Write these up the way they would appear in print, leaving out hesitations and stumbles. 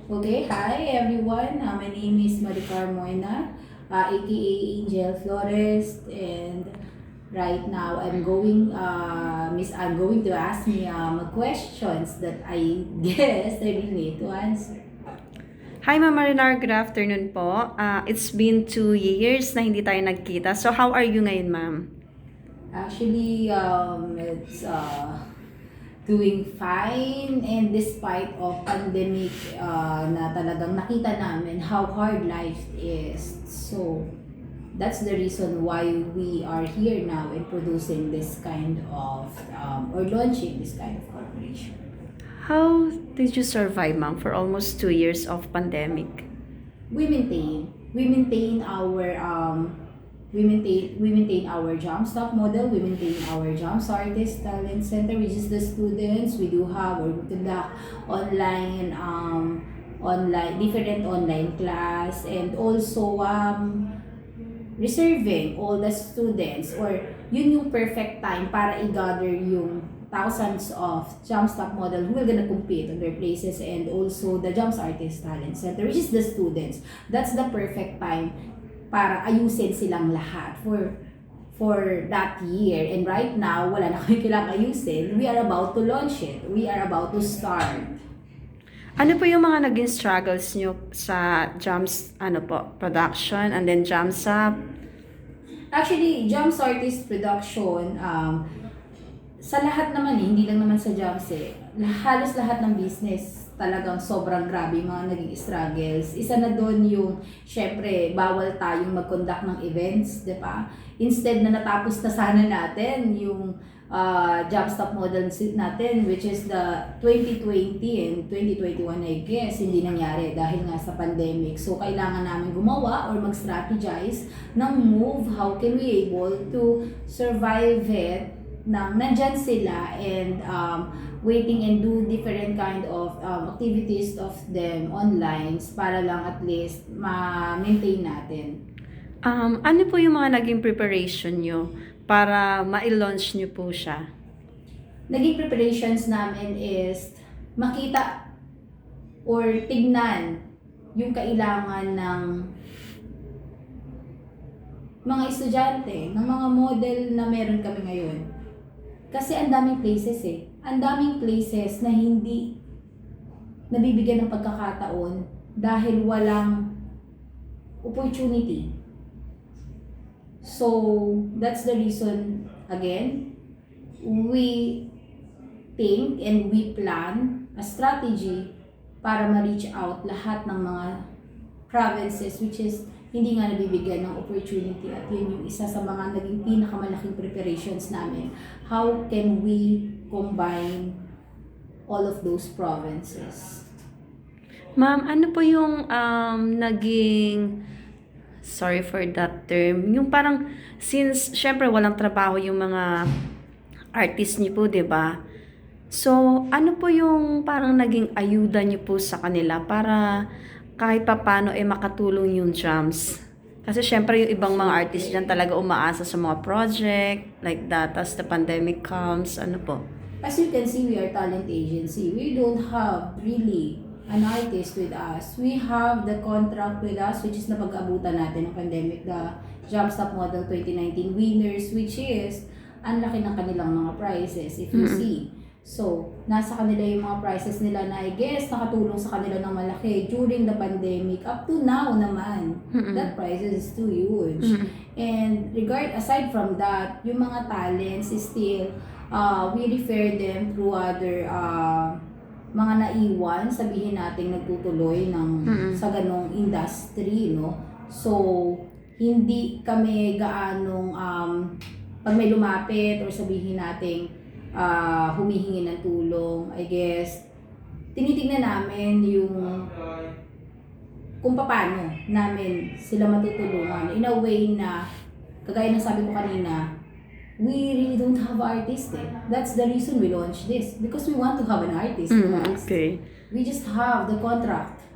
Okay, hi everyone. My name is Maricar Moina, aka Angel Flores, and right now I'm going to ask me questions that I guess I really need to answer. Hi, Ma'am Marinar. Good afternoon po. It's been 2 years na hindi tayo nagkita. So, how are you ngayon, ma'am? Actually, it's doing fine, and despite of pandemic na talagang nakita namin how hard life is. So that's the reason why we are here now and producing this kind of or launching this kind of corporation. How did you survive, ma'am, for almost 2 years of pandemic? We maintain our we maintain our Jumpstart model. We maintain our Jumps Artist Talent Center, which is the students. We do have or we conduct online different online class, and also reserving all the students, or yun yung perfect time para i-gather yung thousands of Jumpstart model who are gonna compete on their places, and also the Jumps Artist Talent Center, which is the students. That's the perfect time para ayusin silang lahat for that year. And right now, wala na kami kailangang ayusin. We are about to launch it. We are about to start. Ano po yung mga naging struggles nyo sa Jumps, production and then Jumps Up? Actually, Jumps Artist Production, sa lahat naman hindi lang naman sa Jumps halos lahat ng business talagang sobrang grabe yung mga naging struggles. Isa na doon yung, syempre, bawal tayong mag-conduct ng events, di ba? Instead na natapos na sana natin yung Jumpstart model natin, which is the 2020 and 2021, I guess, hindi nangyari dahil nga sa pandemic. So, kailangan namin gumawa or mag-strategize ng move, how can we able to survive it nang nandyan sila, and waiting and do different kind of activities of them online para lang at least ma-maintain natin. Ano po yung mga naging preparation nyo para ma-launch nyo po siya? Naging preparations namin is makita or tignan yung kailangan ng mga estudyante, ng mga model na meron kami ngayon. Kasi ang daming places Ang daming places na hindi nabibigyan ng pagkakataon dahil walang opportunity. So, that's the reason, again, we think and we plan a strategy para ma-reach out lahat ng mga provinces which is hindi nga nabibigyan ng opportunity, at yun yung isa sa mga naging pinakamalaking preparations namin. How can we combine all of those provinces? Ma'am, ano po yung naging, sorry for that term, yung parang, since syempre walang trabaho yung mga artist niyo po, 'di ba? So, ano po yung parang naging ayuda niyo po sa kanila para kahit papano makatulong yung Jumps? Kasi syempre yung ibang mga artist dyan talaga umaasa sa mga project, like that, as the pandemic comes, ano po? As you can see, we are talent agency. We don't have really an artist with us. We have the contract with us, which is napag-abutan natin ng pandemic, the Jumpstart Model 2019 winners, which is ang laki ng kanilang mga prizes, if you see. So, nasa kanila yung mga prizes nila na I guess nakatulong sa kanila ng malaki during the pandemic. Up to now naman, that prizes is too huge. And aside from that, yung mga talents is still, we refer them through other mga naiwan, sabihin natin nagtutuloy sa ganong industry, no? So, hindi kami gaanong pag may lumapit or sabihin natin humihingi ng tulong, I guess, tinitignan namin yung kung paano namin sila matutulungan in a way na, kagaya ng sabi ko kanina, we really don't have artists That's the reason we launched this, because we want to have an artist. Okay. We just have the contract,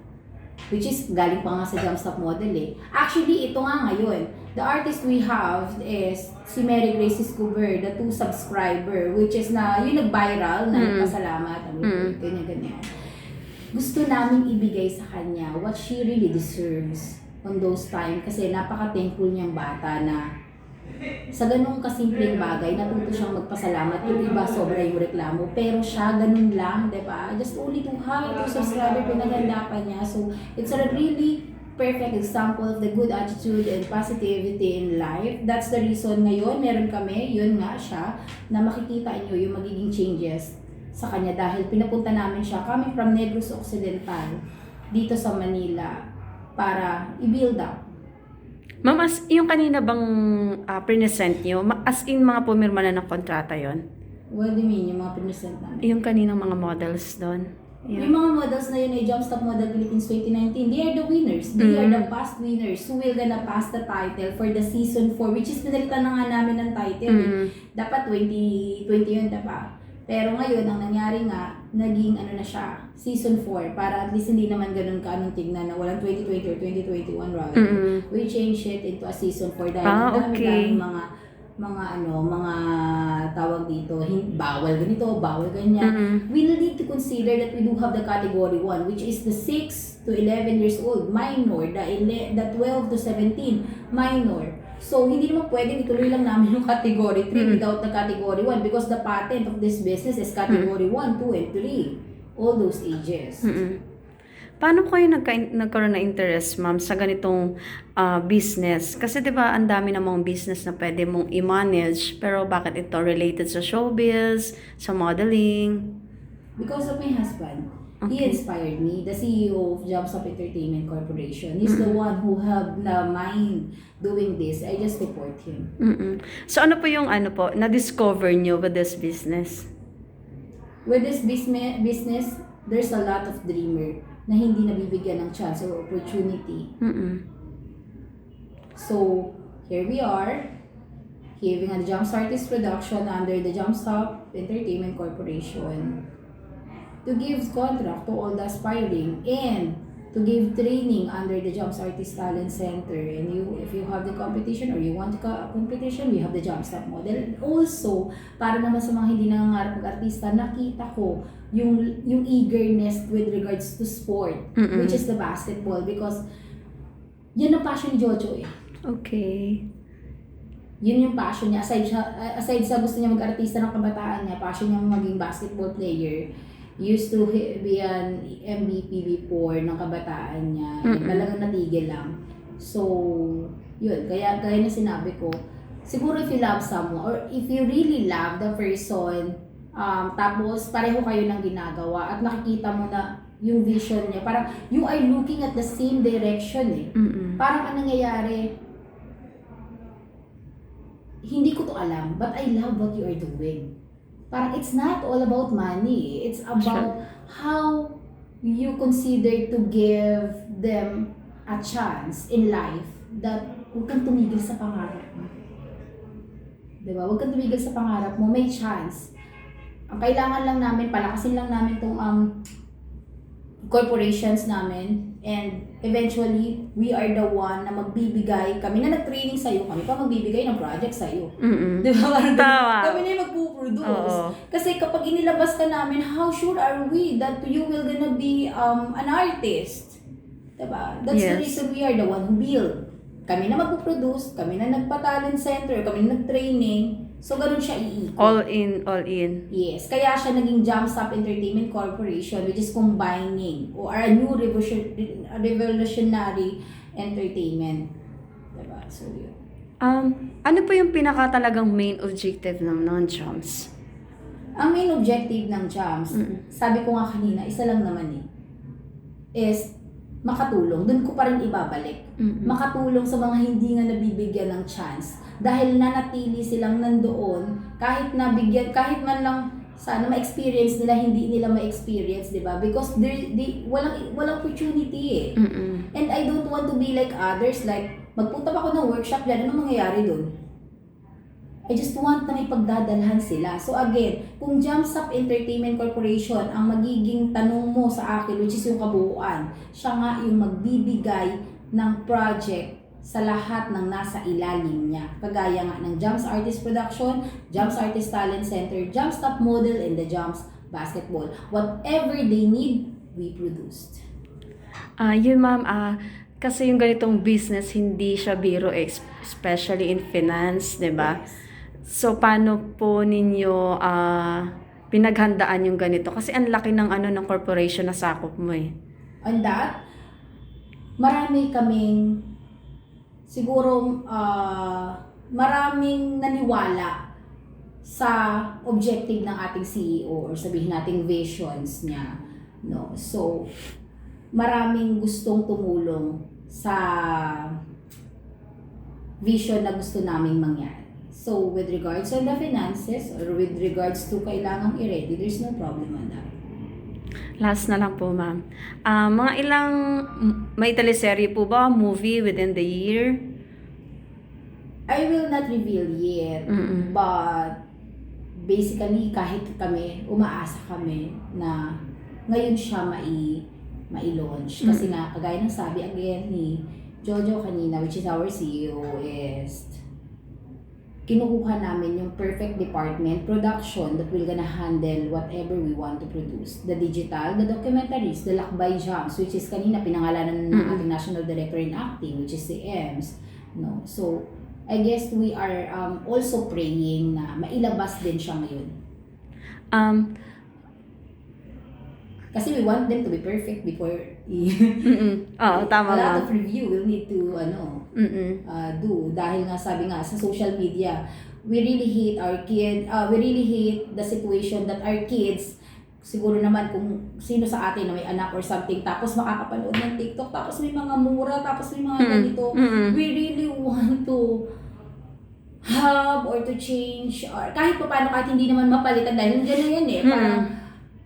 which is galing pa nga sa Jumpstart model Actually, ito nga ngayon, the artist we have is si Mary Grace Escobar, the 2 subscriber, which is na yung nag-viral na nagpasalamat, ganyan-ganyan. gusto namin ibigay sa kanya what she really deserves on those time kasi napaka-thankful niyang bata na sa ganung kasimpleng bagay, natuto siyang magpasalamat. Yung iba, sobra yung reklamo. Pero siya, ganun lang, di ba? Just only to have 2 subscriber, pinaganda pa niya. So, it's a really perfect example of the good attitude and positivity in life. That's the reason ngayon, meron kami, yun nga siya, na makikita niyo yung magiging changes sa kanya dahil pinapunta namin siya coming from Negros Occidental dito sa Manila para i-build up. Ma'am, as yung kanina bang present nyo, as in mga pumirma na ng kontrata yon? What do you mean, yung mga pinisent namin? Yung kaninang mga models doon? Yung mga models na yun ay Jumpstop Model Philippines 2019, they are the winners. They are the past winners who will gonna pass the title for the season 4, which is pinalitan na nga namin ng title. Dapat 2020 yun, diba? Pero ngayon, ang nangyari nga, naging ano na siya, season 4, para at least hindi naman ganun ka anong tignan na walang 2020 or 2021 rather. We changed it into a season 4 dahil dami-dami mga tawag dito, bawal ganito, bawal ganyan. We need to consider that we do have the category 1, which is the 6 to 11 years old, minor, the 12 to 17, minor. So, hindi naman pwedeng ituloy lang namin yung category 3 without the category 1 because the patent of this business is category 1, 2, and 3. All those ages. Paano kayo nagkaroon na interest, ma'am, sa ganitong business? Kasi 'di ba ang dami namang business na pwede mong i-manage, pero bakit ito related sa showbiz, sa modeling? Because of my husband. He inspired me, the CEO of Jumpstop Entertainment Corporation. He's the one who have the mind doing this. I just support him. So ano po yung na-discover nyo with this business? With this business, there's a lot of dreamer na hindi nabibigyan ng chance or opportunity. So, here we are, having a Jumps Artist production under the Jumpstop Entertainment Corporation to give contract to all the aspiring and to give training under the Jumps Artist Talent Center. And if you have the competition or you want competition, we have the Jumpstop model. Also, para naman sa mga hindi nangangarap mag-artista, nakita ko yung eagerness with regards to sport, which is the basketball, because yan ang passion ni Jojo eh. Okay. Yun yung passion niya. Aside sa gusto niya mag-artista ng kabataan niya, passion niya maging basketball player. Used to be an MVP before ng kabataan niya. Talagang natigil lang. So, yun. Kaya na sinabi ko, siguro if you love someone, or if you really love the person, tapos pareho kayo ng ginagawa, at nakikita mo na yung vision niya, parang you are looking at the same direction eh. Parang anong nangyayari, hindi ko to alam, but I love what you are doing. Parang it's not all about money. It's about how you consider to give them a chance in life that huwag kang tumigil sa pangarap mo. Diba? Huwag kang tumigil sa pangarap mo. May chance. Ang kailangan lang namin, palakasin lang namin itong corporations namin, and eventually we are the one na magbibigay, kami na nag-training sa'yo, kami pa magbibigay ng project sa'yo. Diba? Kami na yung magpuproduce. Kasi kapag inilabas ka namin, how sure are we that you will gonna be an artist? Diba? That's the reason we are the one who build. Kami na magpuproduce, kami na nagpa-talent center, kami na nag-training. So, ganun siya iikot. All in. Yes. Kaya siya naging Jumpstop Entertainment Corporation, which is combining or a new revolutionary entertainment. Diba? So, yun. Ano po yung pinaka-talagang main objective ng Jumps? Ang main objective ng Jumps, sabi ko nga kanina, isa lang naman is makatulong. Doon ko pa rin ibabalik. Makatulong sa mga hindi nga nabibigyan ng chance. Dahil nanatili silang nandoon, kahit man lang sana ma-experience nila, hindi nila ma-experience, di ba? Because walang opportunity eh. And I don't want to be like others, like, magpunta pa ako ng workshop dyan, anong mangyayari doon? I just want na may pagdadalhan sila. So again, kung Jumpstop Entertainment Corporation ang magiging tanong mo sa akin, which is yung kabuuan, siya nga yung magbibigay ng project sa lahat ng nasa ilalim niya. Kagaya nga ng Jumps Artist Production, Jumps Artist Talent Center, Jumpstop Model, and the Jumps Basketball. Whatever they need, we produced. Yun ma'am, kasi yung ganitong business, hindi siya biro, especially in finance, di ba? Yes. So, paano po ninyo pinaghandaan yung ganito? Kasi ang laki ng ng corporation na sakop mo eh. On that, marami kaming siguro maraming naniwala sa objective ng ating CEO or sabihin nating visions niya, no. So maraming gustong tumulong sa vision na gusto naming mangyari. So with regards to the finances or with regards to kailangang i-ready, there's no problem on that. Last na lang po, ma'am. Mga ilang, may teleserye po ba, movie within the year? I will not reveal yet, Mm-mm. but basically kahit kami, umaasa kami na ngayon siya mai-launch. Kasi nga, kagaya ng sabi again ni Jojo kanina, which is our CEO, is kinukuha namin yung perfect department, production, that will gonna handle whatever we want to produce. The digital, the documentaries, the Lakbay Jams, which is kanina pinangalanan ng ating National Director in Acting, which is si Ems. No? So, I guess we are also praying na mailabas din siya ngayon. Kasi we want them to be perfect before Oo, tama a lot ma'am. of review will need to do. Dahil nga sabi nga sa social media, we really hate we really hate the situation that our kids, siguro naman kung sino sa atin na may anak or something, tapos makakapanood ng TikTok, tapos may mga mura, tapos may mga ganito, we really want to have or to change, or kahit paano, kahit hindi naman mapalitan, dahil gano'n yan eh, parang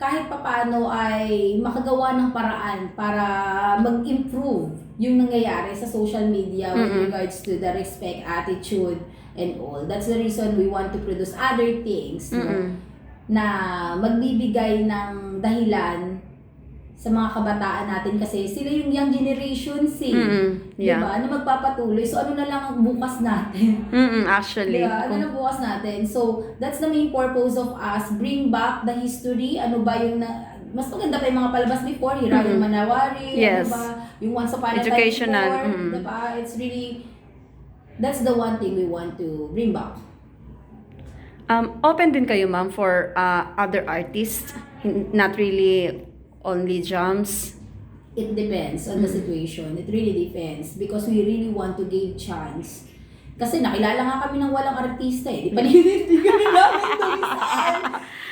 kahit papaano ay makagawa ng paraan para mag-improve yung nangyayari sa social media with regards to the respect, attitude, and all. That's the reason we want to produce other things, no? Na magbibigay ng dahilan sa mga kabataan natin, kasi sila yung young generation Yeah. diba? Na magpapatuloy. So ano na lang ang bukas natin? Actually. Diba? Ano na bukas natin? So, that's the main purpose of us. Bring back the history. Ano ba yung mas maganda pa yung mga palabas before. Hirayong Manawari. Yes. Ano ba? Yung Once Upon a Time Educational. before. Diba? It's really, that's the one thing we want to bring back. Open din kayo, ma'am, for other artists, not really only jams. It depends on the situation. It really depends. Because we really want to give chance. Kasi nakilala nga kami ng walang artista eh. Di pa ninindigan namin ito.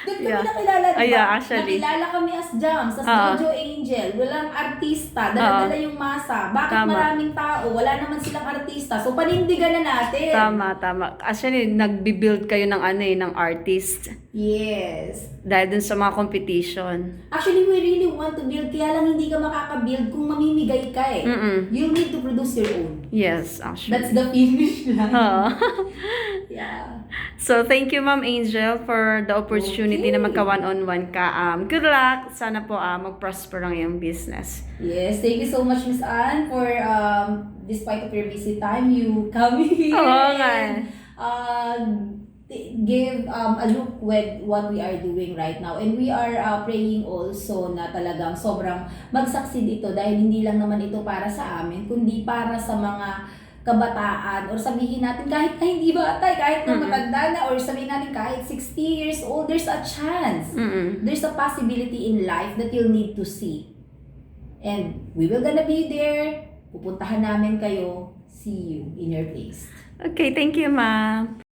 Doon kami nakilala, diba? Yeah, actually. Nakilala kami as Jams, as Jojo Angel. Walang artista. Dala-dala yung masa. Bakit Tama. maraming tao? Wala naman silang artista. So, panindigan na natin. Tama. Actually, nagbi-build kayo ng artist Yes. dahil dun sa mga competition. Actually, we really want to build. Kaya lang hindi ka makaka-build kung mamimigay ka eh. You'll need to produce your own. Yes, actually. That's the finish line. Oo. Yeah. So, thank you, Ma'am Angel, for the opportunity na magka-one-on-one ka. Good luck. Sana po mag-prosper ang iyong business. Yes, thank you so much, Miss Anne, for despite of your busy time, you coming here Oo nga. and give a look with what we are doing right now. And we are praying also na talagang sobrang mag-succeed ito, dahil hindi lang naman ito para sa amin, kundi para sa mga kabataan, or sabihin natin kahit na hindi batay, kahit na matanda na, or sabihin natin kahit 60 years old, there's a chance. There's a possibility in life that you'll need to see. And we will gonna be there. Pupuntahan namin kayo. See you in your place. Okay, thank you, Ma'am.